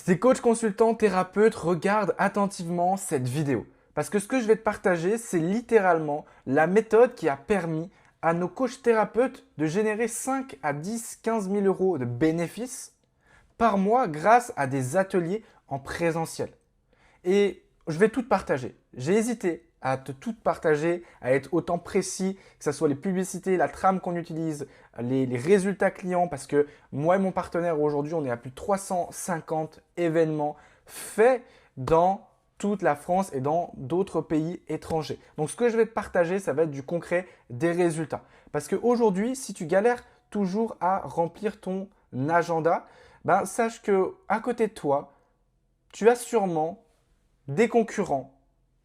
Si t'es coach, consultant, thérapeute, regarde attentivement cette vidéo. Parce que ce que je vais te partager, c'est littéralement la méthode qui a permis à nos coachs thérapeutes de générer 5 à 10, 15 000 euros de bénéfices par mois grâce à des ateliers en présentiel. Et je vais tout te partager. J'ai hésité à te tout partager, à être autant précis, que ce soit les publicités, la trame qu'on utilise, les résultats clients, parce que moi et mon partenaire aujourd'hui, on est à plus de 350 événements faits dans toute la France et dans d'autres pays étrangers. Donc ce que je vais te partager, ça va être du concret, des résultats. Parce qu'aujourd'hui, si tu galères toujours à remplir ton agenda, ben, sache que à côté de toi, tu as sûrement des concurrents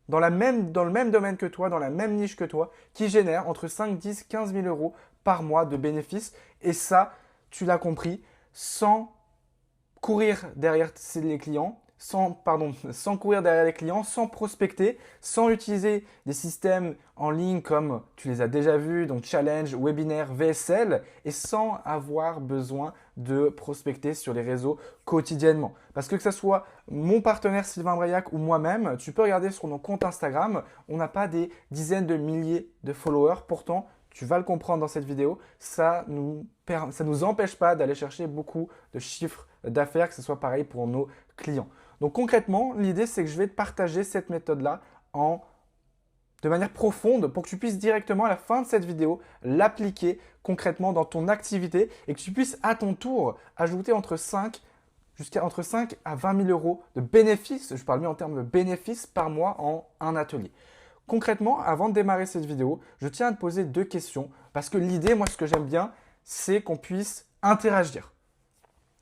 dans le même domaine que toi, dans la même niche que toi, qui génèrent entre 5, 10, 15 000 euros par mois de bénéfices. Et ça, tu l'as compris, sans courir derrière les clients, sans courir derrière les clients, sans prospecter, sans utiliser des systèmes en ligne comme tu les as déjà vus, donc challenge, webinaire, VSL, et sans avoir besoin de prospecter sur les réseaux quotidiennement. Parce que ce soit mon partenaire Sylvain Braillac ou moi-même, tu peux regarder sur nos comptes Instagram, on n'a pas des dizaines de milliers de followers, pourtant tu vas le comprendre dans cette vidéo, ça nous empêche pas d'aller chercher beaucoup de chiffres d'affaires, que ce soit pareil pour nos clients. Donc concrètement, l'idée c'est que je vais te partager cette méthode-là de manière profonde pour que tu puisses directement à la fin de cette vidéo l'appliquer concrètement dans ton activité et que tu puisses à ton tour ajouter entre 5 à 20 000 euros de bénéfices, je parle bien en termes de bénéfices par mois en un atelier. Concrètement, avant de démarrer cette vidéo, je tiens à te poser deux questions parce que l'idée, moi ce que j'aime bien, c'est qu'on puisse interagir.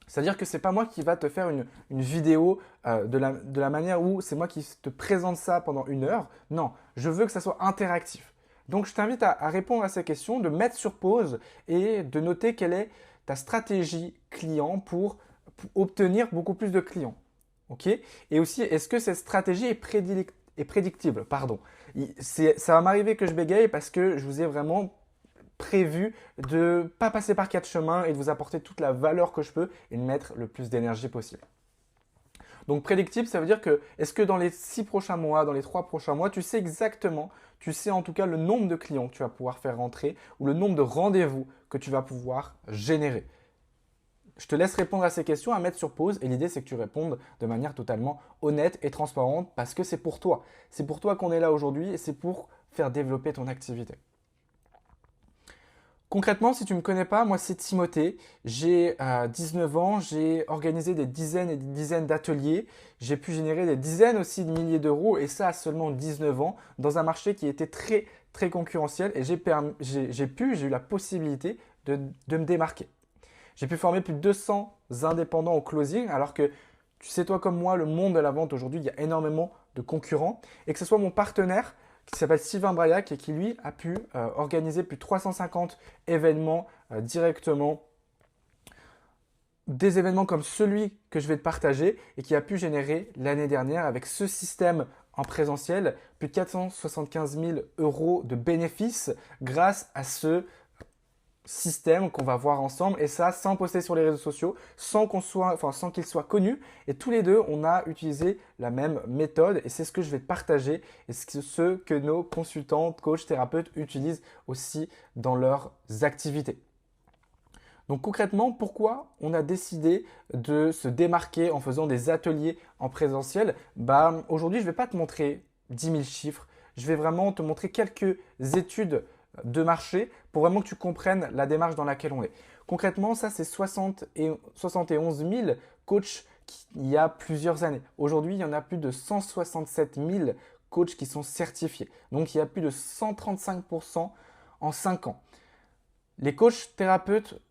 C'est-à-dire que ce n'est pas moi qui va te faire une vidéo de la manière où c'est moi qui te présente ça pendant 1 heure. Non, je veux que ça soit interactif. Donc, je t'invite à répondre à ces questions, de mettre sur pause et de noter quelle est ta stratégie client pour obtenir beaucoup plus de clients. Ok. Et aussi, est-ce que cette stratégie est prédictible? Pardon. Ça va m'arriver que je bégaye parce que je vous ai vraiment prévu de ne pas passer par 4 chemins et de vous apporter toute la valeur que je peux et de mettre le plus d'énergie possible. Donc prédictible, ça veut dire que est-ce que dans les 6 prochains mois, dans les 3 prochains mois, tu sais exactement, tu sais en tout cas le nombre de clients que tu vas pouvoir faire rentrer ou le nombre de rendez-vous que tu vas pouvoir générer. Je te laisse répondre à ces questions, à mettre sur pause et l'idée c'est que tu répondes de manière totalement honnête et transparente parce que c'est pour toi. C'est pour toi qu'on est là aujourd'hui et c'est pour faire développer ton activité. Concrètement, si tu ne me connais pas, moi c'est Timothée, j'ai 19 ans, j'ai organisé des dizaines et des dizaines d'ateliers, j'ai pu générer des dizaines aussi de milliers d'euros et ça à seulement 19 ans dans un marché qui était très très concurrentiel et j'ai eu la possibilité de me démarquer. J'ai pu former plus de 200 indépendants au closing alors que tu sais toi comme moi, le monde de la vente aujourd'hui, il y a énormément de concurrents et que ce soit mon partenaire qui s'appelle Sylvain Braillac et qui lui a pu organiser plus de 350 événements directement, des événements comme celui que je vais te partager et qui a pu générer l'année dernière avec ce système en présentiel plus de 475 000 euros de bénéfices grâce à ce système qu'on va voir ensemble et ça sans poster sur les réseaux sociaux, sans qu'il soit connu et tous les deux on a utilisé la même méthode et c'est ce que je vais te partager et ce que nos consultants, coachs, thérapeutes utilisent aussi dans leurs activités. Donc concrètement, pourquoi on a décidé de se démarquer en faisant des ateliers en présentiel? Aujourd'hui, je ne vais pas te montrer 10 000 chiffres, je vais vraiment te montrer quelques études de marché pour vraiment que tu comprennes la démarche dans laquelle on est. Concrètement, ça c'est 71 000 coachs il y a plusieurs années. Aujourd'hui, il y en a plus de 167 000 coachs qui sont certifiés. Donc, il y a plus de 135% en 5 ans. Les coachs thérapeutes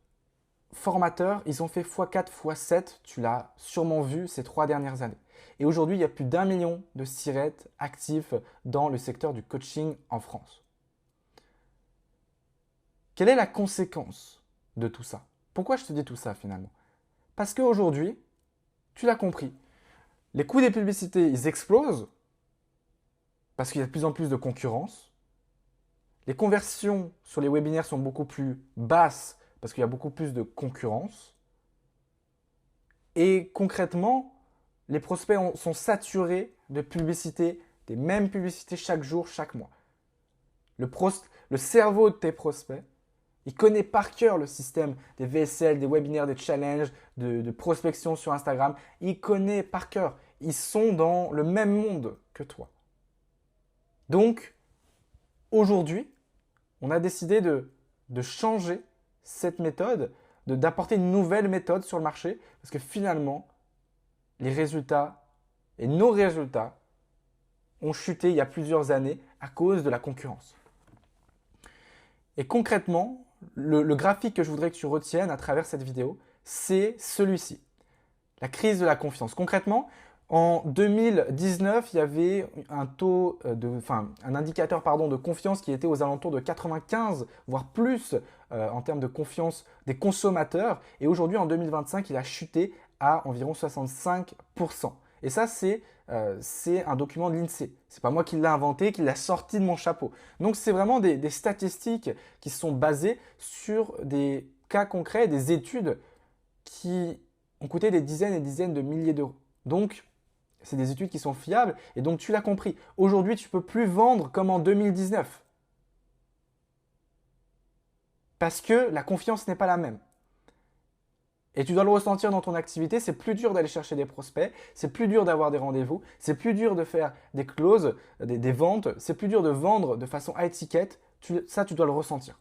formateurs, ils ont fait x4, x7, tu l'as sûrement vu ces 3 dernières années. Et aujourd'hui, il y a plus d'1 million de SIRET actifs dans le secteur du coaching en France. Quelle est la conséquence de tout ça? Pourquoi je te dis tout ça finalement? Parce qu'aujourd'hui, tu l'as compris, les coûts des publicités, ils explosent parce qu'il y a de plus en plus de concurrence. Les conversions sur les webinaires sont beaucoup plus basses parce qu'il y a beaucoup plus de concurrence. Et concrètement, les prospects sont saturés de publicités, des mêmes publicités chaque jour, chaque mois. Le cerveau de tes prospects, il connaît par cœur le système des VSL, des webinaires, des challenges, de prospection sur Instagram. Il connaît par cœur. Ils sont dans le même monde que toi. Donc, aujourd'hui, on a décidé de changer cette méthode, d'apporter une nouvelle méthode sur le marché parce que finalement, les résultats et nos résultats ont chuté il y a plusieurs années à cause de la concurrence. Et concrètement, le graphique que je voudrais que tu retiennes à travers cette vidéo, c'est celui-ci. La crise de la confiance. Concrètement, en 2019, il y avait un indicateur de confiance qui était aux alentours de 95, voire plus en termes de confiance des consommateurs. Et aujourd'hui, en 2025, il a chuté à environ 65%. Et ça, c'est un document de l'INSEE. Ce n'est pas moi qui l'ai inventé, qui l'a sorti de mon chapeau. Donc, c'est vraiment des statistiques qui sont basées sur des cas concrets, des études qui ont coûté des dizaines et des dizaines de milliers d'euros. Donc, c'est des études qui sont fiables. Et donc, tu l'as compris. Aujourd'hui, tu ne peux plus vendre comme en 2019. Parce que la confiance n'est pas la même. Et tu dois le ressentir dans ton activité, c'est plus dur d'aller chercher des prospects, c'est plus dur d'avoir des rendez-vous, c'est plus dur de faire des clauses, des ventes, c'est plus dur de vendre de façon à étiquette, ça tu dois le ressentir.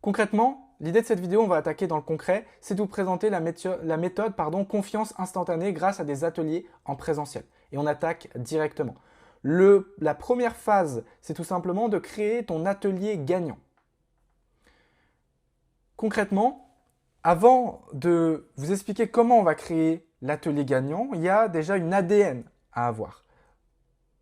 Concrètement, l'idée de cette vidéo, on va attaquer dans le concret, c'est de vous présenter la méthode confiance instantanée grâce à des ateliers en présentiel. Et on attaque directement. La première phase, c'est tout simplement de créer ton atelier gagnant. Concrètement, avant de vous expliquer comment on va créer l'atelier gagnant, il y a déjà une ADN à avoir.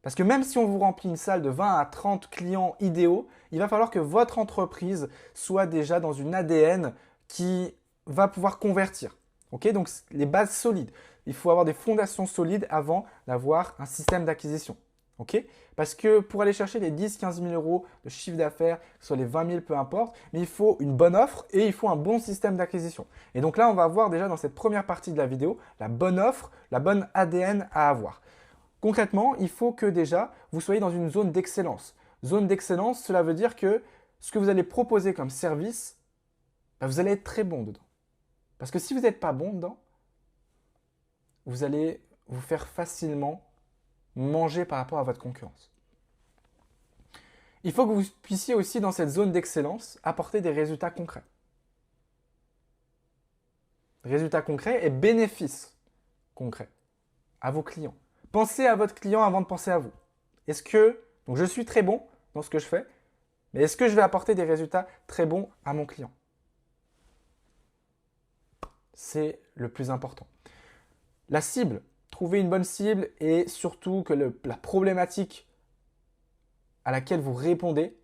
Parce que même si on vous remplit une salle de 20 à 30 clients idéaux, il va falloir que votre entreprise soit déjà dans une ADN qui va pouvoir convertir. Okay, donc les bases solides. Il faut avoir des fondations solides avant d'avoir un système d'acquisition. Okay, parce que pour aller chercher les 10-15 000 euros de chiffre d'affaires, soit les 20 000, peu importe, mais il faut une bonne offre et il faut un bon système d'acquisition. Et donc là, on va voir déjà dans cette première partie de la vidéo la bonne offre, la bonne ADN à avoir. Concrètement, il faut que déjà vous soyez dans une zone d'excellence. Zone d'excellence, cela veut dire que ce que vous allez proposer comme service, vous allez être très bon dedans. Parce que si vous n'êtes pas bon dedans, vous allez vous faire facilement manger par rapport à votre concurrence. Il faut que vous puissiez aussi, dans cette zone d'excellence, apporter des résultats concrets. Résultats concrets et bénéfices concrets à vos clients. Pensez à votre client avant de penser à vous. Donc je suis très bon dans ce que je fais, mais est-ce que je vais apporter des résultats très bons à mon client? C'est le plus important. La cible. Trouver une bonne cible et surtout que la problématique à laquelle vous répondez,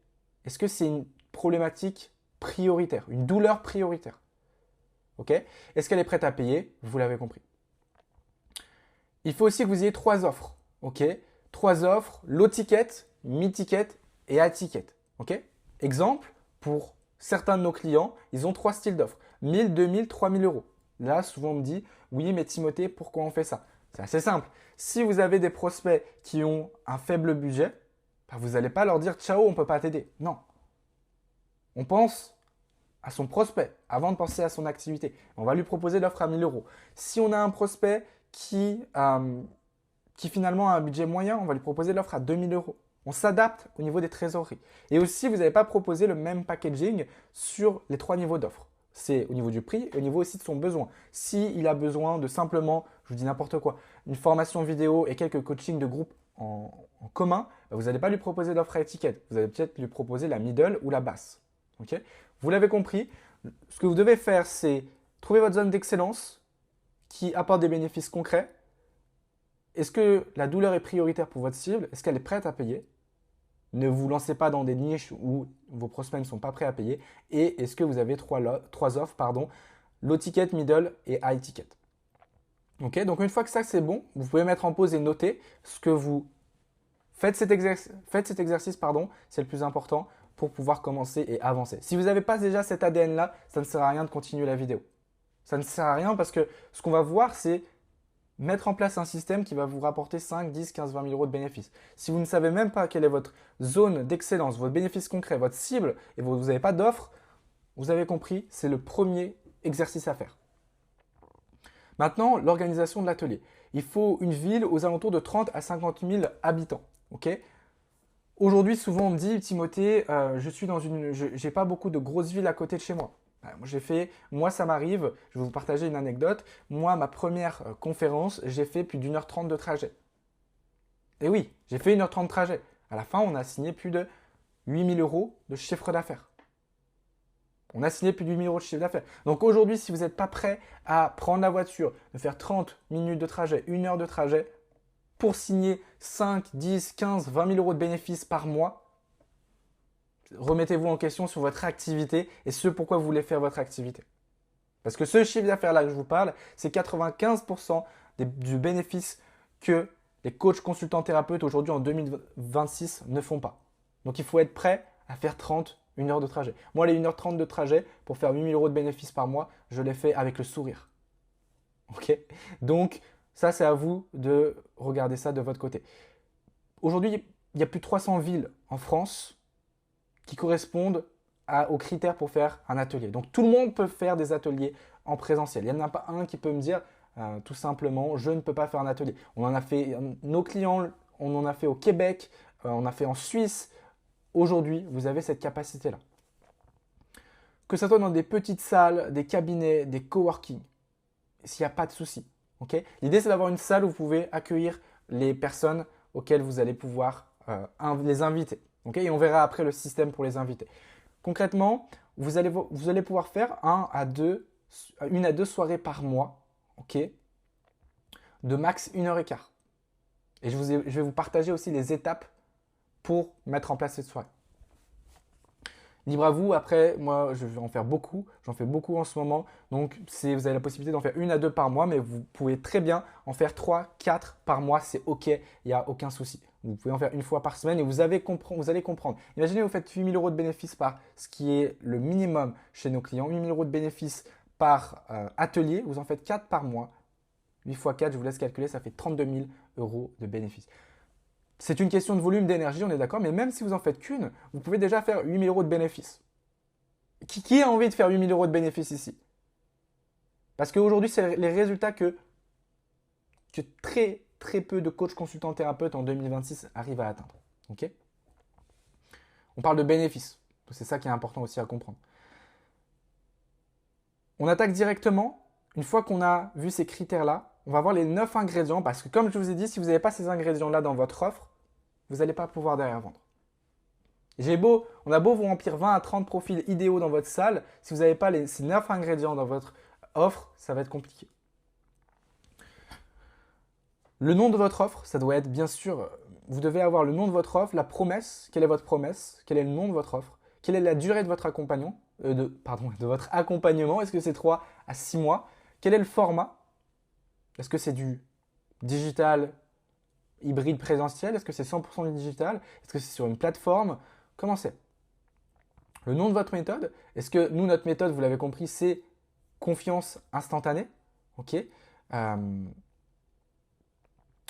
est-ce que c'est une problématique prioritaire, une douleur prioritaire? Okay, est-ce qu'elle est prête à payer? Vous l'avez compris. Il faut aussi que vous ayez 3 offres. Okay, 3 offres, low ticket, mid ticket et high ticket. Okay, exemple, pour certains de nos clients, ils ont 3 styles d'offres. 1000, 2000, 3000 euros. Là, souvent on me dit, oui, mais Timothée, pourquoi on fait ça? C'est assez simple. Si vous avez des prospects qui ont un faible budget, vous n'allez pas leur dire « ciao, on ne peut pas t'aider ». Non. On pense à son prospect avant de penser à son activité. On va lui proposer l'offre à 1000 euros. Si on a un prospect qui finalement a un budget moyen, on va lui proposer l'offre à 2000 euros. On s'adapte au niveau des trésoreries. Et aussi, vous n'allez pas proposer le même packaging sur les 3 niveaux d'offres. C'est au niveau du prix et au niveau aussi de son besoin. S'il a besoin de simplement, je vous dis n'importe quoi, une formation vidéo et quelques coachings de groupe en commun, vous n'allez pas lui proposer l'offre à étiquette. Vous allez peut-être lui proposer la middle ou la basse. Okay, vous l'avez compris. Ce que vous devez faire, c'est trouver votre zone d'excellence qui apporte des bénéfices concrets. Est-ce que la douleur est prioritaire pour votre cible? Est-ce qu'elle est prête à payer? Ne vous lancez pas dans des niches où vos prospects ne sont pas prêts à payer. Et est-ce que vous avez 3 offres, low ticket, middle et high ticket. Okay, donc une fois que ça c'est bon, vous pouvez mettre en pause et noter ce que vous faites cet exercice, c'est le plus important pour pouvoir commencer et avancer. Si vous n'avez pas déjà cet ADN là, ça ne sert à rien de continuer la vidéo. Ça ne sert à rien parce que ce qu'on va voir c'est mettre en place un système qui va vous rapporter 5, 10, 15, 20 000 euros de bénéfices. Si vous ne savez même pas quelle est votre zone d'excellence, votre bénéfice concret, votre cible, et vous n'avez pas d'offre, vous avez compris, c'est le premier exercice à faire. Maintenant, l'organisation de l'atelier. Il faut une ville aux alentours de 30 à 50 000 habitants. Okay. Aujourd'hui, souvent on me dit, Timothée, j'ai pas beaucoup de grosses villes à côté de chez moi. Moi ça m'arrive, je vais vous partager une anecdote. Moi, ma première conférence, j'ai fait plus d'1h30 de trajet. Et oui, j'ai fait 1h30 de trajet. À la fin, on a signé plus de 8 000 euros de chiffre d'affaires. On a signé plus de 8 000 euros de chiffre d'affaires. Donc aujourd'hui, si vous n'êtes pas prêt à prendre la voiture, de faire 30 minutes de trajet, 1 heure de trajet, pour signer 5, 10, 15, 20 000 euros de bénéfices par mois, remettez-vous en question sur votre activité et ce pourquoi vous voulez faire votre activité. Parce que ce chiffre d'affaires-là que je vous parle, c'est 95% du bénéfice que les coachs, consultants, thérapeutes aujourd'hui en 2026 ne font pas. Donc il faut être prêt à faire 30, 1 heure de trajet. Moi, les 1h30 de trajet pour faire 8 000 euros de bénéfices par mois, je l'ai fait avec le sourire. Ok. Donc, ça, c'est à vous de regarder ça de votre côté. Aujourd'hui, il y a plus de 300 villes en France qui correspondent aux critères pour faire un atelier. Donc, tout le monde peut faire des ateliers en présentiel. Il n'y en a pas un qui peut me dire tout simplement, je ne peux pas faire un atelier. On en a fait, nos clients, on en a fait au Québec, on a fait en Suisse. Aujourd'hui, vous avez cette capacité-là. Que ce soit dans des petites salles, des cabinets, des coworking, s'il n'y a pas de souci. Okay. L'idée, c'est d'avoir une salle où vous pouvez accueillir les personnes auxquelles vous allez pouvoir les inviter. Okay. Et on verra après le système pour les inviter. Concrètement, vous allez pouvoir faire 1 à 2 soirées par mois, okay, de max 1h15. Et je vais vous partager aussi les étapes pour mettre en place cette soirée. Libre à vous. Après, moi, je vais en faire beaucoup. J'en fais beaucoup en ce moment. Donc, vous avez la possibilité d'en faire 1 à 2 par mois, mais vous pouvez très bien en faire 3, 4 par mois. C'est OK. Il n'y a aucun souci. Vous pouvez en faire 1 fois par semaine et vous allez comprendre. Imaginez, vous faites 8 000 euros de bénéfices par ce qui est le minimum chez nos clients. 8 000 euros de bénéfices par atelier. Vous en faites 4 par mois. 8 fois 4, je vous laisse calculer, ça fait 32 000 euros de bénéfices. C'est une question de volume d'énergie, on est d'accord, mais même si vous en faites qu'une, vous pouvez déjà faire 8 000 euros de bénéfices. Qui a envie de faire 8 000 euros de bénéfices ici? Parce qu'aujourd'hui, c'est les résultats que très, très peu de coachs, consultants, thérapeutes en 2026 arrivent à atteindre. Okay. On parle de bénéfices. C'est ça qui est important aussi à comprendre. On attaque directement. Une fois qu'on a vu ces critères-là, on va voir les 9 ingrédients parce que comme je vous ai dit, si vous n'avez pas ces ingrédients-là dans votre offre, vous n'allez pas pouvoir derrière vendre. On a beau vous remplir 20 à 30 profils idéaux dans votre salle, si vous n'avez pas ces 9 ingrédients dans votre offre, ça va être compliqué. Le nom de votre offre, ça doit être bien sûr, vous devez avoir le nom de votre offre, la promesse, quelle est votre promesse, quel est le nom de votre offre, quelle est la durée de votre accompagnement, est-ce que c'est 3 à 6 mois, quel est le format, est-ce que c'est du digital, hybride présentiel, est-ce que c'est 100% du digital, est-ce que c'est sur une plateforme, comment c'est? Le nom de votre méthode, est-ce que notre méthode, vous l'avez compris, c'est confiance instantanée, ok.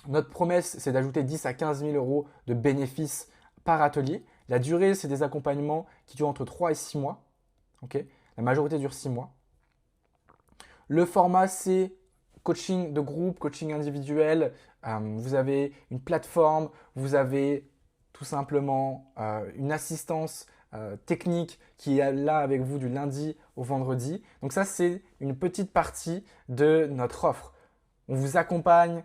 Notre promesse, c'est d'ajouter 10 à 15 000 euros de bénéfices par atelier. La durée, c'est des accompagnements qui durent entre 3 et 6 mois. Okay. La majorité dure 6 mois. Le format, c'est coaching de groupe, coaching individuel. Vous avez une plateforme, vous avez tout simplement une assistance technique qui est là avec vous du lundi au vendredi. Donc ça, c'est une petite partie de notre offre. On vous accompagne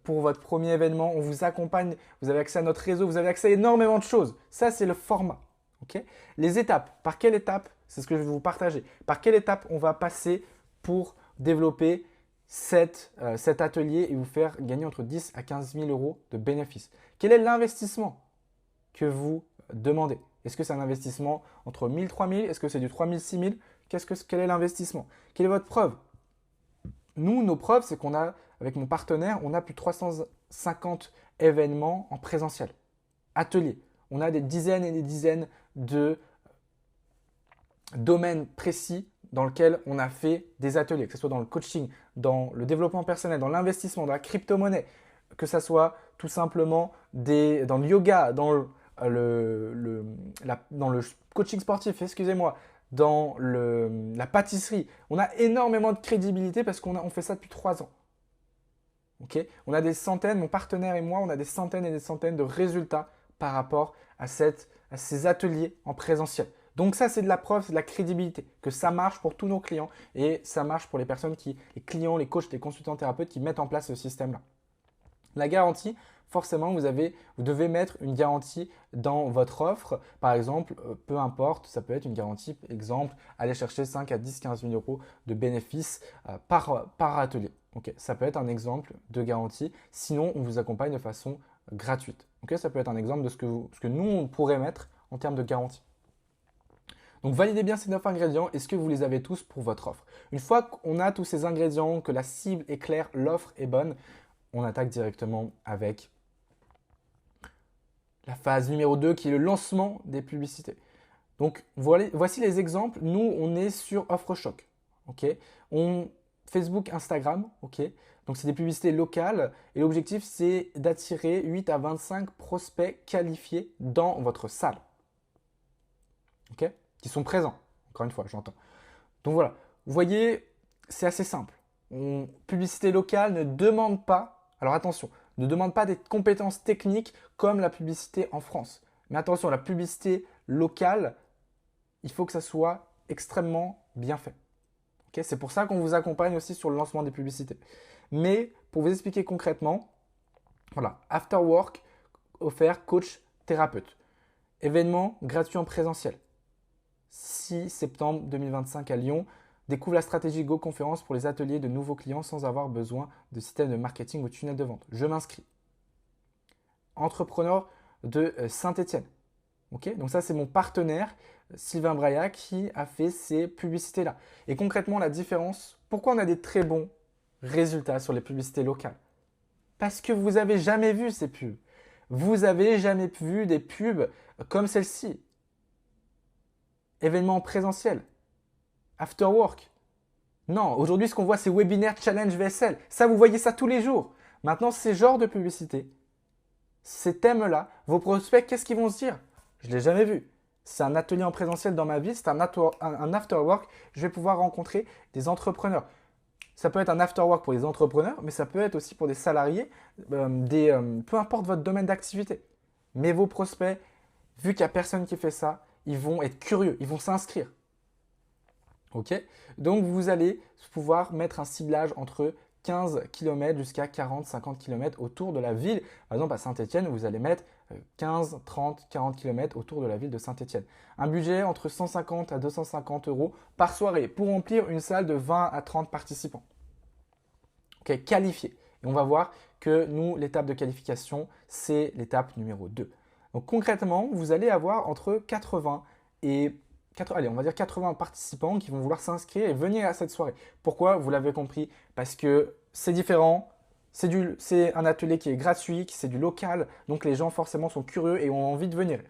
pour votre premier événement, on vous accompagne, vous avez accès à notre réseau, vous avez accès à énormément de choses. Ça, c'est le format. Okay. Les étapes, par quelle étape, c'est ce que je vais vous partager, par quelle étape on va passer pour développer cet atelier et vous faire gagner entre 10 à 15 000 euros de bénéfices. Quel est l'investissement que vous demandez? Est-ce que c'est un investissement entre 1 000 et 3 000? Est-ce que c'est du 3 000, 6 000? Quel est l'investissement? Quelle est votre preuve? Nous, nos preuves, c'est qu'on a, avec mon partenaire, on a plus de 350 événements en présentiel. Ateliers. On a des dizaines et des dizaines de domaines précis dans lequel on a fait des ateliers, que ce soit dans le coaching, dans le développement personnel, dans l'investissement, dans la crypto-monnaie, que ce soit tout simplement dans le yoga, dans le coaching sportif, excusez-moi, dans la pâtisserie. On a énormément de crédibilité parce qu'on fait ça depuis 3 ans. Okay, on a des centaines, mon partenaire et moi, on a des centaines et des centaines de résultats par rapport à ces ateliers en présentiel. Donc ça, c'est de la preuve, c'est de la crédibilité, que ça marche pour tous nos clients et ça marche pour les personnes les clients, les coachs, les consultants thérapeutes qui mettent en place ce système-là. La garantie, forcément, vous devez mettre une garantie dans votre offre. Par exemple, peu importe, ça peut être une garantie, exemple, aller chercher 5 à 10, 15 000 euros de bénéfices par atelier. Okay, ça peut être un exemple de garantie. Sinon, on vous accompagne de façon gratuite. Okay, ça peut être un exemple de ce que nous, on pourrait mettre en termes de garantie. Donc, validez bien ces 9 ingrédients. Est-ce que vous les avez tous pour votre offre? Une fois qu'on a tous ces ingrédients, que la cible est claire, l'offre est bonne, on attaque directement avec la phase numéro 2 qui est le lancement des publicités. Donc, voici les exemples. Nous, on est sur OffreShock. Okay, Facebook, Instagram, ok. Donc, c'est des publicités locales et l'objectif, c'est d'attirer 8 à 25 prospects qualifiés dans votre salle. Ok, qui sont présents, encore une fois, j'entends. Donc, voilà. Vous voyez, c'est assez simple. Publicité locale ne demande pas, alors attention, ne demande pas des compétences techniques comme la publicité en France. Mais attention, la publicité locale, il faut que ça soit extrêmement bien fait. Okay, c'est pour ça qu'on vous accompagne aussi sur le lancement des publicités. Mais pour vous expliquer concrètement, voilà, After Work offert coach thérapeute. Événement gratuit en présentiel. 6 septembre 2025 à Lyon. Découvre la stratégie Go Conférence pour les ateliers de nouveaux clients sans avoir besoin de système de marketing ou tunnel de vente. Je m'inscris. Entrepreneur de Saint-Étienne. Okay, donc ça, c'est mon partenaire, Sylvain Braya, qui a fait ces publicités-là. Et concrètement, la différence, pourquoi on a des très bons résultats sur les publicités locales? Parce que vous n'avez jamais vu ces pubs. Vous n'avez jamais vu des pubs comme celle-ci. Événement présentiel. After Work. Non, aujourd'hui, ce qu'on voit, c'est Webinaire Challenge VSL. Ça, vous voyez ça tous les jours. Maintenant, ces genres de publicités, ces thèmes-là, vos prospects, qu'est-ce qu'ils vont se dire? Je ne l'ai jamais vu. C'est un atelier en présentiel dans ma vie, c'est un after work. Je vais pouvoir rencontrer des entrepreneurs. Ça peut être un after work pour les entrepreneurs, mais ça peut être aussi pour des salariés, peu importe votre domaine d'activité. Mais vos prospects, vu qu'il n'y a personne qui fait ça, ils vont être curieux, ils vont s'inscrire. Ok? Donc, vous allez pouvoir mettre un ciblage entre 15 km jusqu'à 40-50 km autour de la ville. Par exemple, à Saint-Étienne, vous allez mettre 15, 30, 40 km autour de la ville de Saint-Étienne. Un budget entre 150 à 250 euros par soirée pour remplir une salle de 20 à 30 participants. Ok, qualifié. Et on va voir que nous, l'étape de qualification, c'est l'étape numéro 2. Donc concrètement, vous allez avoir entre 80 et 80 participants qui vont vouloir s'inscrire et venir à cette soirée. Pourquoi? Vous l'avez compris, parce que c'est différent, c'est un atelier qui est gratuit, c'est du local, donc les gens forcément sont curieux et ont envie de venir.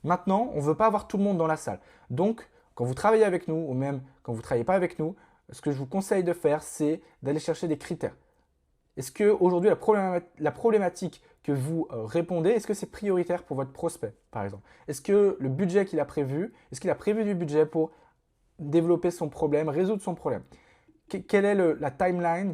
Maintenant, on ne veut pas avoir tout le monde dans la salle. Donc, quand vous travaillez avec nous, ou même quand vous ne travaillez pas avec nous, ce que je vous conseille de faire, c'est d'aller chercher des critères. Est-ce qu'aujourd'hui, la problématique que vous répondez, est-ce que c'est prioritaire pour votre prospect, par exemple? Est-ce que le budget qu'il a prévu, est-ce qu'il a prévu du budget pour développer son problème, résoudre son problème? Quelle est la timeline?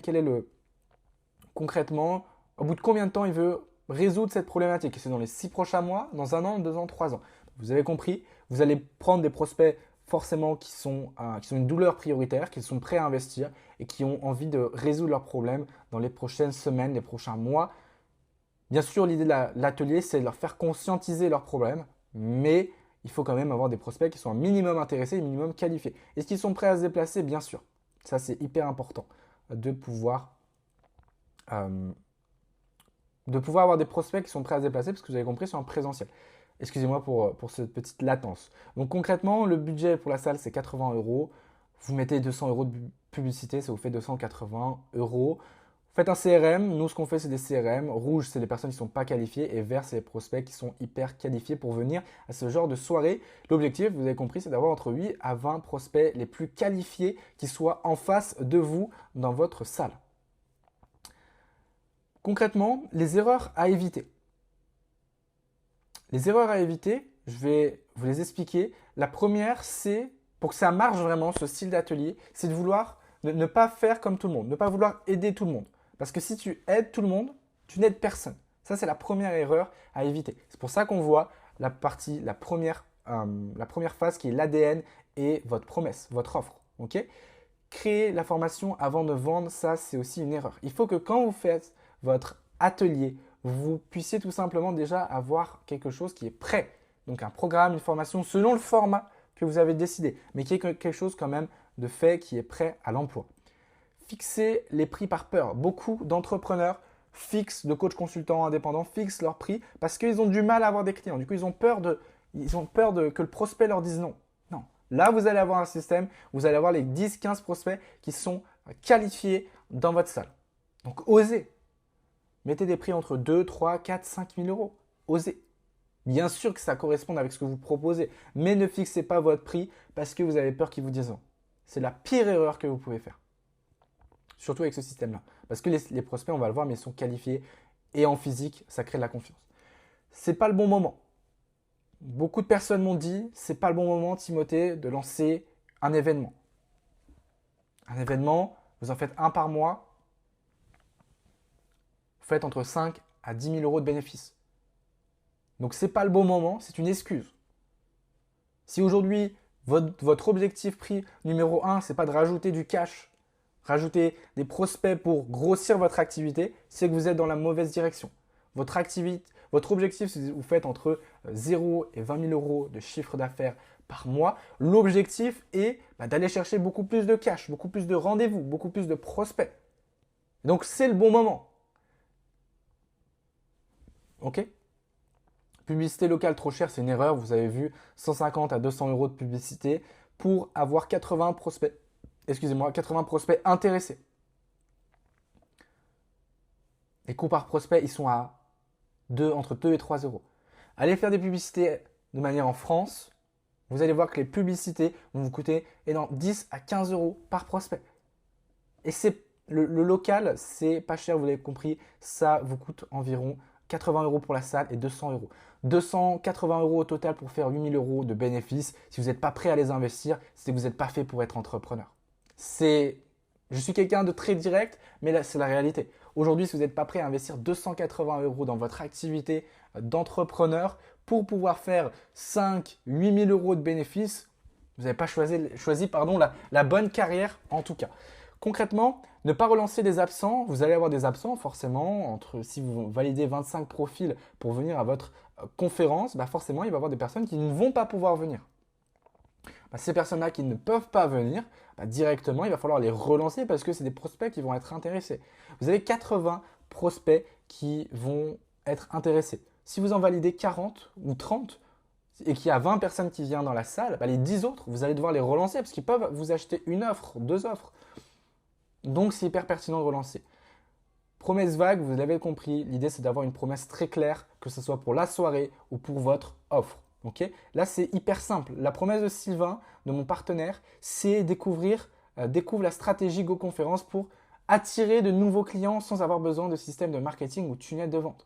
Concrètement, au bout de combien de temps il veut résoudre cette problématique? C'est dans les 6 prochains mois, dans 1 an, 2 ans, 3 ans? Vous avez compris, vous allez prendre des prospects forcément qui sont une douleur prioritaire, qui sont prêts à investir et qui ont envie de résoudre leurs problèmes dans les prochaines semaines, les prochains mois. Bien sûr, l'idée de l'atelier, c'est de leur faire conscientiser leurs problèmes, mais il faut quand même avoir des prospects qui sont un minimum intéressés, un minimum qualifiés. Est-ce qu'ils sont prêts à se déplacer? Bien sûr. Ça, c'est hyper important de pouvoir avoir des prospects qui sont prêts à se déplacer parce que vous avez compris, c'est en présentiel. Excusez-moi pour cette petite latence. Donc concrètement, le budget pour la salle, c'est 80 euros. Vous mettez 200 euros de publicité, ça vous fait 280 euros. Faites un CRM. Nous, ce qu'on fait, c'est des CRM. Rouge, c'est les personnes qui ne sont pas qualifiées. Et vert, c'est les prospects qui sont hyper qualifiés pour venir à ce genre de soirée. L'objectif, vous avez compris, c'est d'avoir entre 8 à 20 prospects les plus qualifiés qui soient en face de vous dans votre salle. Concrètement, les erreurs à éviter. Les erreurs à éviter, je vais vous les expliquer. La première, c'est, pour que ça marche vraiment, ce style d'atelier, c'est de vouloir ne pas faire comme tout le monde, ne pas vouloir aider tout le monde. Parce que si tu aides tout le monde, tu n'aides personne. Ça, c'est la première erreur à éviter. C'est pour ça qu'on voit la première phase qui est l'ADN et votre promesse, votre offre. Okay. Créer la formation avant de vendre, ça, c'est aussi une erreur. Il faut que quand vous faites votre atelier, vous puissiez tout simplement déjà avoir quelque chose qui est prêt. Donc un programme, une formation selon le format que vous avez décidé, mais qui est quelque chose quand même de fait qui est prêt à l'emploi. Fixer les prix par peur. Beaucoup d'entrepreneurs fixent, de coachs consultants indépendants, fixent leurs prix parce qu'ils ont du mal à avoir des clients. Du coup, ils ont peur que le prospect leur dise non. Non. Là, vous allez avoir un système, vous allez avoir les 10-15 prospects qui sont qualifiés dans votre salle. Donc, osez. Mettez des prix entre 2, 3, 4, 5 000 euros. Osez. Bien sûr que ça corresponde avec ce que vous proposez, mais ne fixez pas votre prix parce que vous avez peur qu'ils vous disent non. C'est la pire erreur que vous pouvez faire. Surtout avec ce système-là. Parce que les prospects, on va le voir, mais ils sont qualifiés et en physique, ça crée de la confiance. C'est pas le bon moment. Beaucoup de personnes m'ont dit, c'est pas le bon moment, Timothée, de lancer un événement. Un événement, vous en faites un par mois, vous faites entre 5 à 10 000 euros de bénéfices. Donc c'est pas le bon moment, c'est une excuse. Si aujourd'hui, votre objectif prix numéro 1, c'est pas de rajouter du cash, rajouter des prospects pour grossir votre activité, c'est que vous êtes dans la mauvaise direction. Votre objectif, c'est que vous faites entre 0 et 20 000 euros de chiffre d'affaires par mois. L'objectif est d'aller chercher beaucoup plus de cash, beaucoup plus de rendez-vous, beaucoup plus de prospects. Donc, c'est le bon moment. OK ? Publicité locale trop chère, c'est une erreur. Vous avez vu 150 à 200 euros de publicité pour avoir 80 prospects intéressés. Les coûts par prospect, ils sont à entre 2 et 3 euros. Allez faire des publicités de manière en France. Vous allez voir que les publicités vont vous coûter 10 à 15 euros par prospect. Et le local, c'est pas cher, vous l'avez compris. Ça vous coûte environ 80 euros pour la salle et 200 euros. 280 euros au total pour faire 8 000 euros de bénéfices. Si vous n'êtes pas prêt à les investir, c'est que vous n'êtes pas fait pour être entrepreneur. Je suis quelqu'un de très direct, mais là, c'est la réalité. Aujourd'hui, si vous n'êtes pas prêt à investir 280 euros dans votre activité d'entrepreneur pour pouvoir faire 5 8 000 euros de bénéfices, vous n'avez pas choisi la bonne carrière en tout cas. Concrètement, ne pas relancer des absents. Vous allez avoir des absents forcément. Si vous validez 25 profils pour venir à votre conférence, forcément, il va y avoir des personnes qui ne vont pas pouvoir venir. Ces personnes-là qui ne peuvent pas venir, directement, il va falloir les relancer parce que c'est des prospects qui vont être intéressés. Vous avez 80 prospects qui vont être intéressés. Si vous en validez 40 ou 30 et qu'il y a 20 personnes qui viennent dans la salle, les 10 autres, vous allez devoir les relancer parce qu'ils peuvent vous acheter une offre, 2 offres. Donc, c'est hyper pertinent de relancer. Promesse vague, vous l'avez compris, l'idée c'est d'avoir une promesse très claire, que ce soit pour la soirée ou pour votre offre. Okay. Là, c'est hyper simple. La promesse de Sylvain, de mon partenaire, c'est découvre la stratégie GoConférence pour attirer de nouveaux clients sans avoir besoin de système de marketing ou tunnel de vente.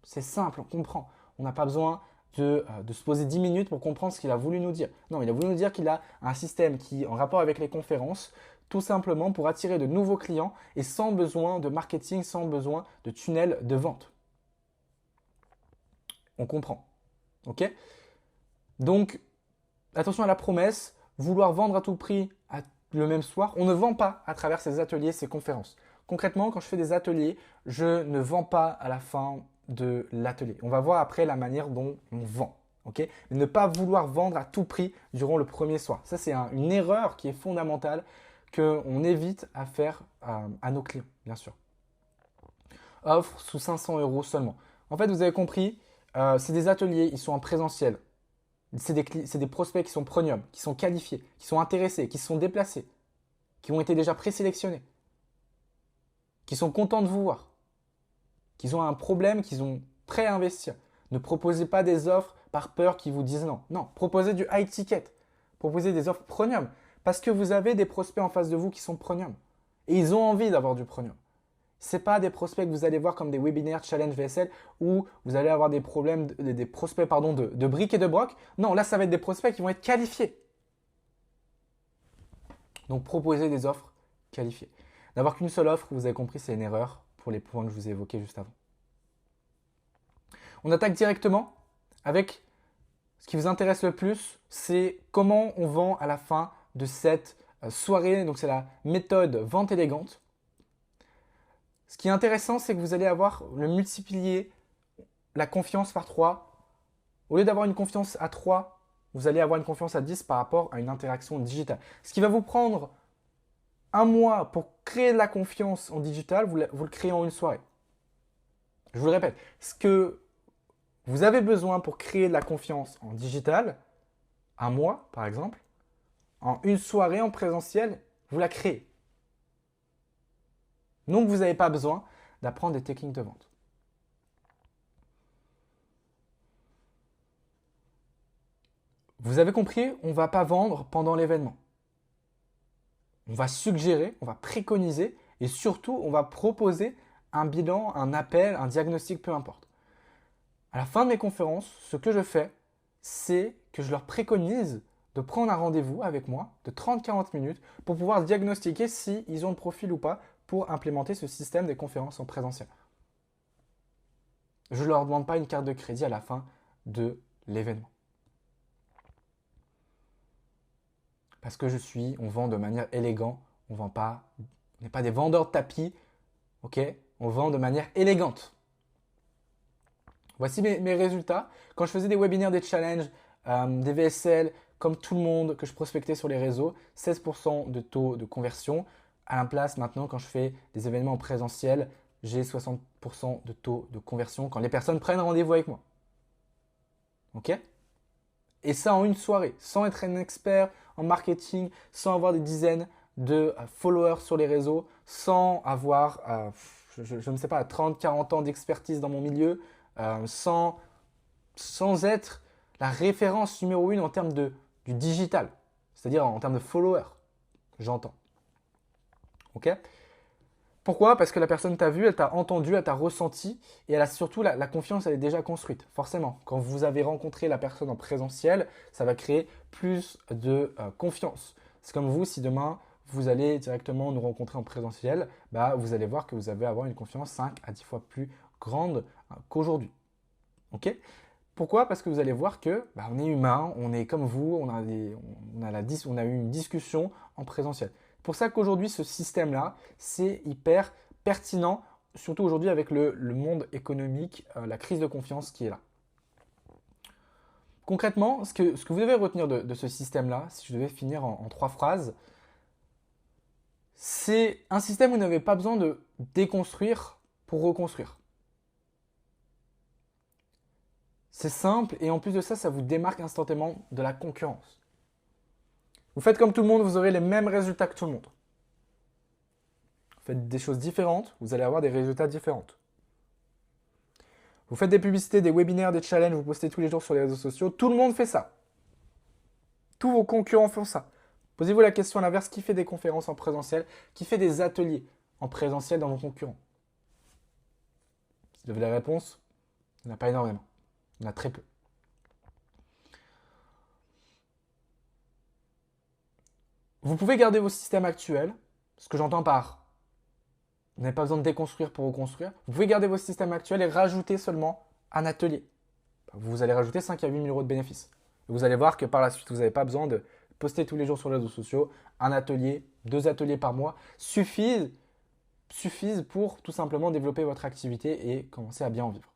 C'est simple, on comprend. On n'a pas besoin de se poser 10 minutes pour comprendre ce qu'il a voulu nous dire. Non, il a voulu nous dire qu'il a un système qui, en rapport avec les conférences, tout simplement pour attirer de nouveaux clients et sans besoin de marketing, sans besoin de tunnel de vente. On comprend. OK ? Donc, attention à la promesse, vouloir vendre à tout prix le même soir, on ne vend pas à travers ces ateliers, ces conférences. Concrètement, quand je fais des ateliers, je ne vends pas à la fin de l'atelier. On va voir après la manière dont on vend. Okay. Mais ne pas vouloir vendre à tout prix durant le premier soir. Ça, c'est une erreur qui est fondamentale qu'on évite à faire à nos clients, bien sûr. Offre sous 500 euros seulement. En fait, vous avez compris, c'est des ateliers, ils sont en présentiel. C'est des prospects qui sont premium, qui sont qualifiés, qui sont intéressés, qui sont déplacés, qui ont été déjà présélectionnés. qui sont contents de vous voir, qui ont un problème, qui sont prêts à investir. Ne proposez pas des offres par peur qu'ils vous disent non. Non, proposez du high ticket. Proposez des offres premium parce que vous avez des prospects en face de vous qui sont premium. Et ils ont envie d'avoir du premium. Ce n'est pas des prospects que vous allez voir comme des webinaires challenge VSL où vous allez avoir des problèmes, des prospects de briques et de broc. Non, là, ça va être des prospects qui vont être qualifiés. Donc, proposez des offres qualifiées. N'avoir qu'une seule offre, vous avez compris, c'est une erreur pour les points que je vous ai évoqués juste avant. On attaque directement avec ce qui vous intéresse le plus, c'est comment on vend à la fin de cette soirée. Donc, c'est la méthode vente élégante. Ce qui est intéressant, c'est que vous allez avoir le multiplier la confiance par 3. Au lieu d'avoir une confiance à 3, vous allez avoir une confiance à 10 par rapport à une interaction digitale. Ce qui va vous prendre un mois pour créer de la confiance en digital, vous le créez en une soirée. Je vous le répète, ce que vous avez besoin pour créer de la confiance en digital, un mois par exemple, en une soirée en présentiel, vous la créez. Donc, vous n'avez pas besoin d'apprendre des techniques de vente. Vous avez compris, on ne va pas vendre pendant l'événement. On va suggérer, on va préconiser et surtout, on va proposer un bilan, un appel, un diagnostic, peu importe. À la fin de mes conférences, ce que je fais, c'est que je leur préconise de prendre un rendez-vous avec moi de 30-40 minutes pour pouvoir diagnostiquer s'ils ont le profil ou pas pour implémenter ce système des conférences en présentiel. Je ne leur demande pas une carte de crédit à la fin de l'événement. Parce que on vend de manière élégante, on n'est pas des vendeurs de tapis, ok? On vend de manière élégante. Voici mes résultats. Quand je faisais des webinaires, des challenges, des VSL, comme tout le monde que je prospectais sur les réseaux, 16% de taux de conversion. À la place, maintenant, quand je fais des événements en présentiel, j'ai 60% de taux de conversion quand les personnes prennent rendez-vous avec moi. Ok? Et ça en une soirée, sans être un expert en marketing, sans avoir des dizaines de followers sur les réseaux, sans avoir, je ne sais pas, 30-40 ans d'expertise dans mon milieu, sans être la référence numéro 1 en termes du digital, c'est-à-dire en termes de followers, j'entends. Ok? Pourquoi? Parce que la personne t'a vu, elle t'a entendu, elle t'a ressenti et elle a surtout la confiance, elle est déjà construite. Forcément, quand vous avez rencontré la personne en présentiel, ça va créer plus de confiance. C'est comme vous, si demain vous allez directement nous rencontrer en présentiel, vous allez voir que vous allez avoir une confiance 5 à 10 fois plus grande qu'aujourd'hui. Ok? Pourquoi? Parce que vous allez voir que on est humain, on est comme vous, on a eu une discussion en présentiel. C'est pour ça qu'aujourd'hui, ce système-là, c'est hyper pertinent, surtout aujourd'hui avec le monde économique, la crise de confiance qui est là. Concrètement, ce que vous devez retenir de ce système-là, si je devais finir en 3 phrases, c'est un système où vous n'avez pas besoin de déconstruire pour reconstruire. C'est simple et en plus de ça, ça vous démarque instantanément de la concurrence. Vous faites comme tout le monde, vous aurez les mêmes résultats que tout le monde. Vous faites des choses différentes, vous allez avoir des résultats différents. Vous faites des publicités, des webinaires, des challenges, vous postez tous les jours sur les réseaux sociaux, tout le monde fait ça. Tous vos concurrents font ça. Posez-vous la question à l'inverse, qui fait des conférences en présentiel, qui fait des ateliers en présentiel dans vos concurrents? Si vous avez la réponse, il n'y en a pas énormément. Il y en a très peu. Vous pouvez garder vos systèmes actuels, ce que j'entends par vous n'avez pas besoin de déconstruire pour reconstruire. Vous pouvez garder vos systèmes actuels et rajouter seulement un atelier. Vous allez rajouter 5 à 8 000 euros de bénéfices. Et vous allez voir que par la suite, vous n'avez pas besoin de poster tous les jours sur les réseaux sociaux. Un atelier, 2 ateliers par mois suffisent pour tout simplement développer votre activité et commencer à bien en vivre.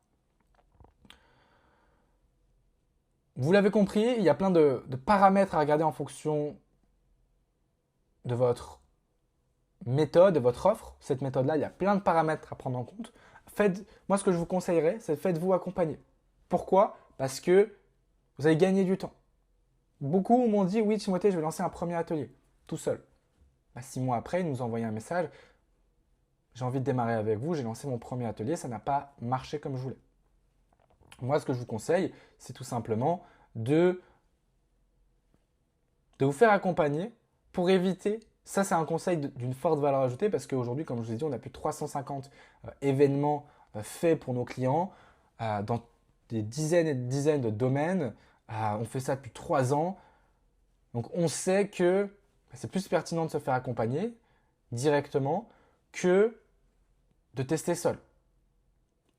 Vous l'avez compris, il y a plein de paramètres à regarder en fonction de votre méthode, de votre offre. Cette méthode-là, il y a plein de paramètres à prendre en compte. Moi, ce que je vous conseillerais, c'est faites-vous accompagner. Pourquoi? Parce que vous allez gagner du temps. Beaucoup m'ont dit, oui, Timothée, je vais lancer un premier atelier, tout seul. 6 mois après, ils nous ont envoyé un message. j'ai envie de démarrer avec vous, j'ai lancé mon premier atelier, ça n'a pas marché comme je voulais. Moi, ce que je vous conseille, c'est tout simplement de vous faire accompagner pour éviter, ça c'est un conseil d'une forte valeur ajoutée parce qu'aujourd'hui, comme je vous ai dit, on a plus de 350 événements faits pour nos clients dans des dizaines et des dizaines de domaines. On fait ça depuis 3 ans. Donc on sait que c'est plus pertinent de se faire accompagner directement que de tester seul.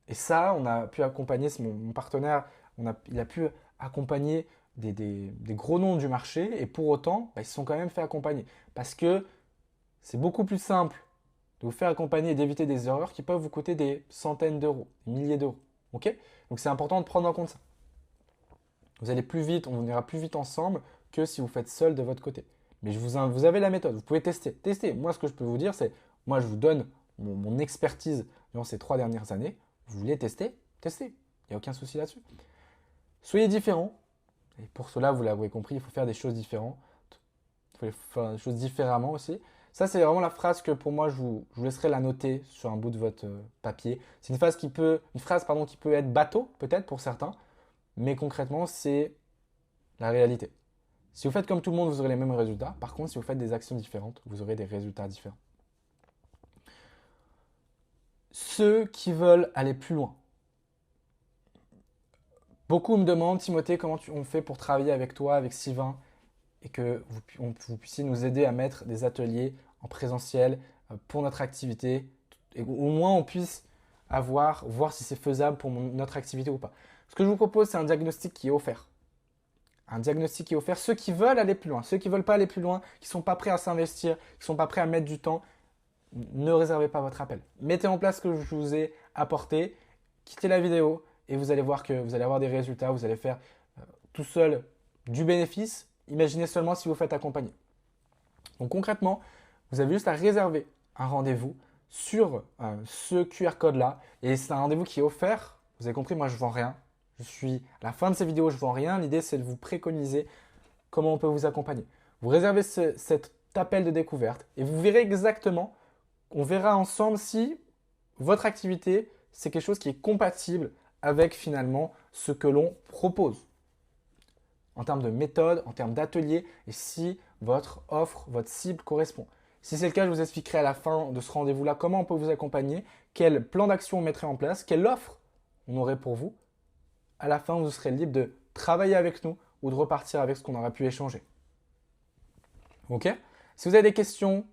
Et ça, on a pu accompagner, c'est mon partenaire, il a pu accompagner des gros noms du marché et pour autant, ils se sont quand même fait accompagner. Parce que c'est beaucoup plus simple de vous faire accompagner et d'éviter des erreurs qui peuvent vous coûter des centaines d'euros, des milliers d'euros. Ok? Donc c'est important de prendre en compte ça. Vous allez plus vite, on ira plus vite ensemble que si vous faites seul de votre côté. Mais vous avez la méthode, vous pouvez tester. Tester. Moi, ce que je peux vous dire, c'est, moi, je vous donne mon expertise durant ces 3 dernières années. Vous voulez tester? Testez. Il n'y a aucun souci là-dessus. Soyez différents. Et pour cela, vous l'avez compris, il faut faire des choses différentes. Il faut faire des choses différemment aussi. Ça, c'est vraiment la phrase que pour moi, je vous laisserai la noter sur un bout de votre papier. C'est une phrase qui peut être bateau, peut-être pour certains, mais concrètement, c'est la réalité. Si vous faites comme tout le monde, vous aurez les mêmes résultats. Par contre, si vous faites des actions différentes, vous aurez des résultats différents. Ceux qui veulent aller plus loin. Beaucoup me demandent, Timothée, comment on fait pour travailler avec toi, avec Sylvain, et que vous puissiez nous aider à mettre des ateliers en présentiel pour notre activité, et au moins on puisse voir si c'est faisable pour notre activité ou pas. Ce que je vous propose, c'est un diagnostic qui est offert. Un diagnostic qui est offert. Ceux qui veulent aller plus loin, ceux qui ne veulent pas aller plus loin, qui ne sont pas prêts à s'investir, qui ne sont pas prêts à mettre du temps, ne réservez pas votre appel. Mettez en place ce que je vous ai apporté, quittez la vidéo et vous allez voir que vous allez avoir des résultats, vous allez faire tout seul du bénéfice. Imaginez seulement si vous faites accompagner. Donc concrètement, vous avez juste à réserver un rendez-vous sur ce QR code-là et c'est un rendez-vous qui est offert. Vous avez compris, moi je ne vends rien. À la fin de ces vidéos, je ne vends rien. L'idée, c'est de vous préconiser comment on peut vous accompagner. Vous réservez cet appel de découverte et vous verrez exactement, on verra ensemble si votre activité, c'est quelque chose qui est compatible avec finalement ce que l'on propose en termes de méthode, en termes d'atelier et si votre offre, votre cible correspond. Si c'est le cas, je vous expliquerai à la fin de ce rendez-vous-là comment on peut vous accompagner, quel plan d'action on mettrait en place, quelle offre on aurait pour vous. À la fin, vous serez libre de travailler avec nous ou de repartir avec ce qu'on aura pu échanger. Ok? Si vous avez des questions,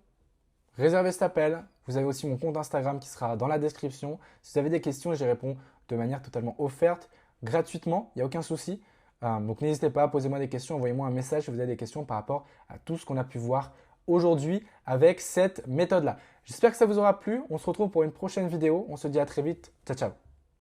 réservez cet appel. Vous avez aussi mon compte Instagram qui sera dans la description. Si vous avez des questions, j'y réponds de manière totalement offerte, gratuitement, il n'y a aucun souci. Donc n'hésitez pas, posez-moi des questions, envoyez-moi un message si vous avez des questions par rapport à tout ce qu'on a pu voir aujourd'hui avec cette méthode-là. J'espère que ça vous aura plu. On se retrouve pour une prochaine vidéo. On se dit à très vite. Ciao, ciao.